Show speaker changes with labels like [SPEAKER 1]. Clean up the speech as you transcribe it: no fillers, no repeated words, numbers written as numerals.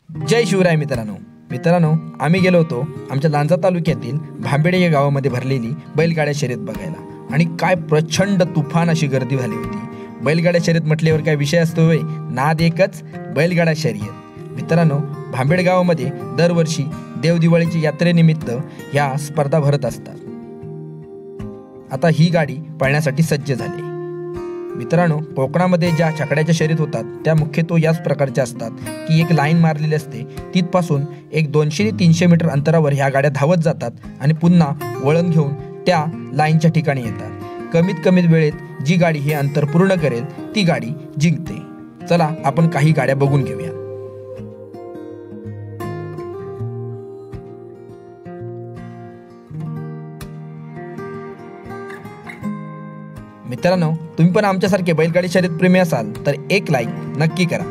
[SPEAKER 1] जय शिवराय मित्रांनो, आम्ही गेलो होतो आमच्या लांजा तालुक्यातील भांबेडे या गावामध्ये भरलेली बैलगाड्या शर्यत बघायला आणि काय प्रचंड तुफान अशी गर्दी झाली होती। बैलगाड्या शर्यत म्हटल्यावर काय विषय असतो होय, नाद एकच बैलगाडा शर्यत। मित्रांनो, भांबेड गावामध्ये दरवर्षी देवदिवाळीच्या यात्रेनिमित्त ह्या स्पर्धा भरत असतात। आता ही गाडी पळण्यासाठी सज्ज झाली। मित्रांनो, कोकणामध्ये ज्या छकड्याच्या शर्यत होतात त्या मुख्यत्वे याच प्रकारच्या असतात की एक लाईन मारलेली असते, तिथपासून एक 200 ते 300 मीटर अंतरावर ह्या गाड्या धावत जातात आणि पुन्हा वळण घेऊन त्या लाईनच्या ठिकाणी येतात। कमीत वेळेत जी गाडी हे अंतर पूर्ण करेल ती गाडी जिंकते। चला आपण काही गाड्या बघून घेऊया। मित्रांनो, तुम्ही पण आमच्यासारखे बैलगाडी शर्यत प्रेमी असाल तर एक लाईक नक्की करा।